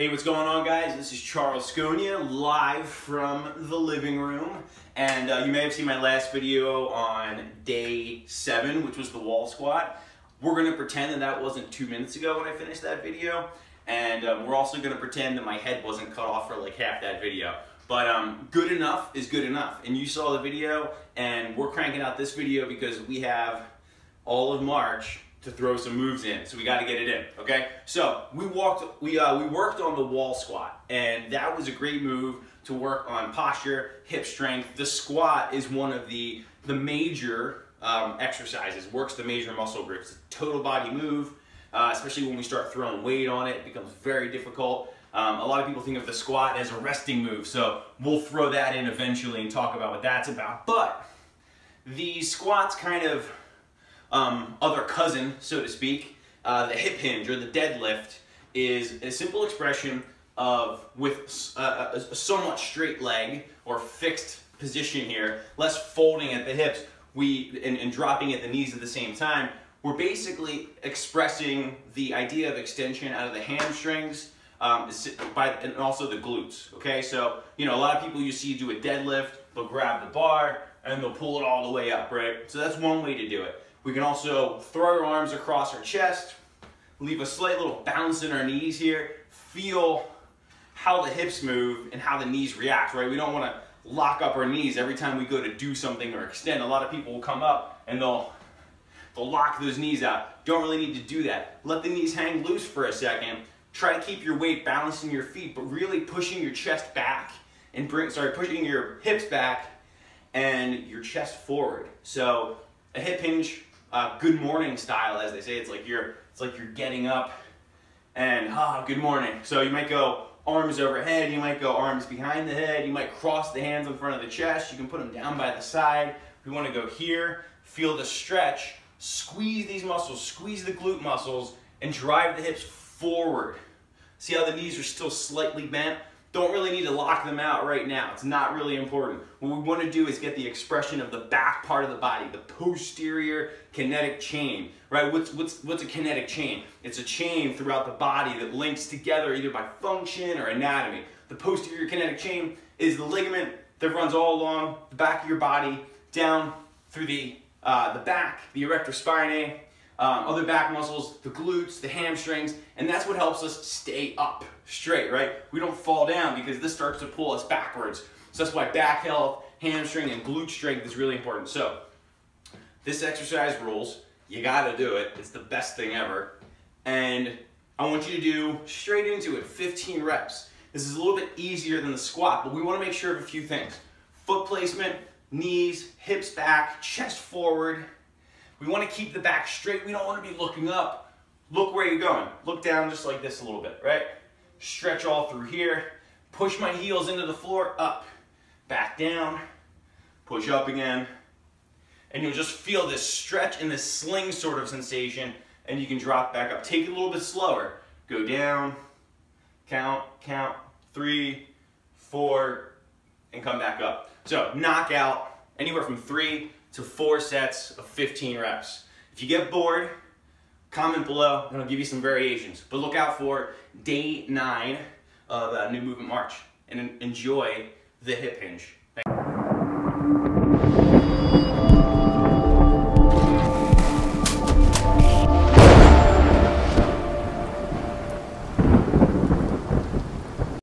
Hey, what's going on, guys? This is Charles Sconia, live from the living room. And you may have seen my last video on day 7, which was the wall squat. We're gonna pretend that that wasn't 2 minutes ago when I finished that video. And we're also gonna pretend that my head wasn't cut off for like half that video. But good enough is good enough. And you saw the video, and we're cranking out this video because we have all of March to throw some moves in, so we got to get it in. Okay, so we worked on the wall squat, and that was a great move to work on posture, hip strength. The squat is one of the major exercises, works the major muscle groups. It's a total body move, especially when we start throwing weight on it. It becomes very difficult. A lot of people think of the squat as a resting move, so we'll throw that in eventually and talk about what that's about. But the squat's kind of other cousin, so to speak, the hip hinge or the deadlift, is a simple expression of, with a somewhat straight leg or fixed position here, less folding at the hips, and dropping at the knees at the same time. We're basically expressing the idea of extension out of the hamstrings and also the glutes. Okay, so a lot of people you see do a deadlift, they'll grab the bar and they'll pull it all the way up, right? So that's one way to do it. We can also throw our arms across our chest, leave a slight little bounce in our knees here, feel how the hips move and how the knees react, right? We don't want to lock up our knees every time we go to do something or extend. A lot of people will come up and they'll lock those knees out. Don't really need to do that. Let the knees hang loose for a second. Try to keep your weight balanced in your feet, but really pushing your chest back and pushing your hips back and your chest forward. So a hip hinge, good morning style, as they say. It's like you're getting up and good morning. So you might go arms overhead, you might go arms behind the head, you might cross the hands in front of the chest, you can put them down by the side. We want to go here, feel the stretch, squeeze these muscles, squeeze the glute muscles, and drive the hips forward. See how the knees are still slightly bent? Don't really need to lock them out right now. It's not really important. What we want to do is get the expression of the back part of the body, the posterior kinetic chain, right? What's a kinetic chain? It's a chain throughout the body that links together either by function or anatomy. The posterior kinetic chain is the ligament that runs all along the back of your body, down through the back, the erector spinae, other back muscles, the glutes, the hamstrings, and that's what helps us stay up straight, right? We don't fall down because this starts to pull us backwards. So that's why back health, hamstring, and glute strength is really important. So this exercise rules. You gotta do it. It's the best thing ever. And I want you to do straight into it, 15 reps. This is a little bit easier than the squat, but we wanna make sure of a few things. Foot placement, knees, hips back, chest forward. We want to keep the back straight. We don't want to be looking up. Look where you're going. Look down just like this a little bit, right? Stretch all through here. Push my heels into the floor, up, back down, push up again. And you'll just feel this stretch and this sling sort of sensation, and you can drop back up. Take it a little bit slower. Go down, count, 3, 4, and come back up. So knock out anywhere from 3 to 4 sets of 15 reps. If you get bored, comment below and I'll give you some variations. But look out for day 9 of New Movement March and enjoy the hip hinge. Thank you.